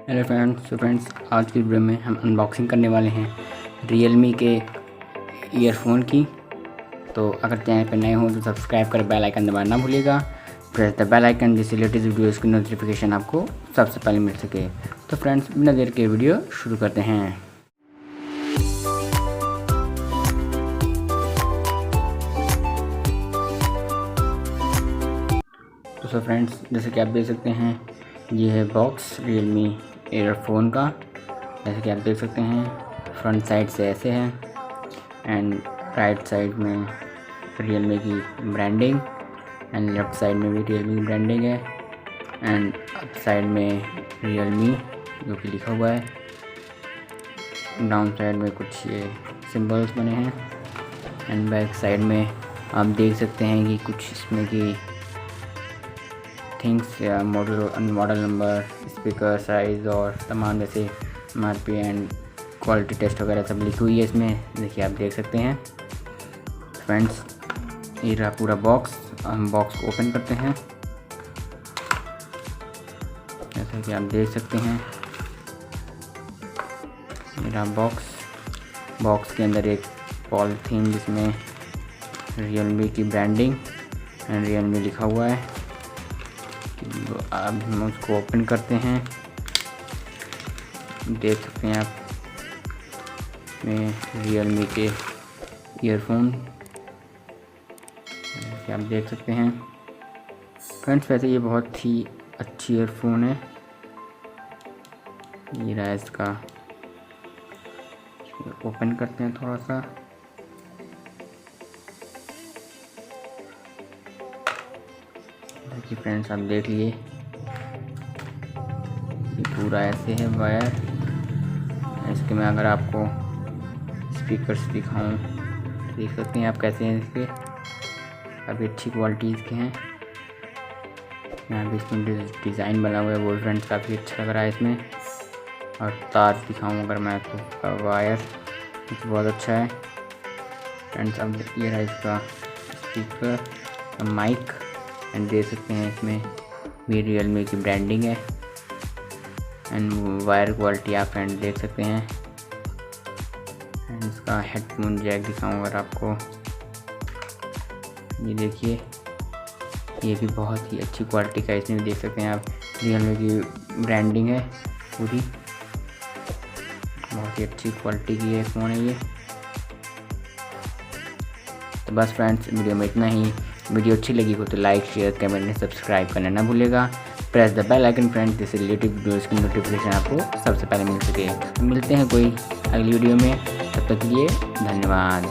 Hello friends, आज की video में हम अनबॉक्सिंग करने वाले हैं Realme के ईयरफोन की। तो अगर चैनल पर नए हो तो सब्सक्राइब कर बेल आइकन दबाना ना भूलिएगा। प्रेस द बेल आइकन जिससे लेटेस्ट वीडियोज़ की नोटिफिकेशन आपको सबसे पहले मिल सके। तो फ्रेंड्स, बिना देर के वीडियो शुरू करते हैं। तो फ्रेंड्स, जैसे कि आप देख सकते हैं, ये है बॉक्स Realme ईयरफोन का। जैसे कि आप देख सकते हैं, फ्रंट साइड से ऐसे है एंड राइट साइड में Realme की ब्रांडिंग एंड लेफ्ट साइड में भी Realme की ब्रांडिंग है एंड अप साइड में Realme जो कि लिखा हुआ है। डाउन साइड में कुछ ये सिंबल्स बने हैं एंड बैक साइड में आप देख सकते हैं कि कुछ इसमें की थिंग्स या मॉडल नंबर, स्पीकर साइज़ और तमाम जैसे MRP एंड क्वालिटी टेस्ट वगैरह सब लिखी हुई है इसमें। देखिए, आप देख सकते हैं फ्रेंड्स, ये रहा पूरा बॉक्स। हम बॉक्स को ओपन करते हैं। जैसा कि आप देख सकते हैं, मेरा बॉक्स के अंदर एक पॉलिथीन जिसमें Realme की ब्रांडिंग एंड Realme लिखा हुआ है। अब हम उसको ओपन करते हैं। देख सकते हैं आप में Realme के ईयरफोन, आप देख सकते हैं फ्रेंड्स। वैसे ये बहुत ही अच्छी ईयरफोन है। ये रहा इसका, ओपन करते हैं थोड़ा सा। देखिए फ्रेंड्स, आप देख लिए, ये पूरा ऐसे है वायर। इसके मैं अगर आपको स्पीकर्स दिखाऊं तो देख सकते हैं आप कैसे हैं इसके। काफ़ी अच्छी क्वालिटी इसके हैं। यहाँ भी इसमें डिज़ाइन बना हुआ है वो फ्रेंड्स, काफ़ी अच्छा लग रहा है इसमें। और तार दिखाऊं अगर मैं आपको, वायर तो बहुत अच्छा है फ्रेंड्स। अब ये रहा इसका स्पीकर, माइक एंड देख सकते हैं इसमें भी Realme की ब्रांडिंग है एंड वायर क्वालिटी आप फ्रेंड देख सकते हैं। एंड इसका हेडफोन जैक दिखाऊं अगर आपको, ये देखिए, ये भी बहुत ही अच्छी क्वालिटी का। इसमें भी देख सकते हैं आप Realme की ब्रांडिंग है पूरी, बहुत ही अच्छी क्वालिटी की है फ़ोन है ये। तो बस फ्रेंड्स, वीडियो में इतना ही। वीडियो अच्छी लगी हो तो like, share, comment and subscribe करना ना भूलिएगा। Press the bell icon friends जिससे रिलेटेड वीडियोज़ की नोटिफिकेशन आपको सबसे पहले मिल सके। मिलते हैं कोई अगली वीडियो में, तब तक के लिए धन्यवाद।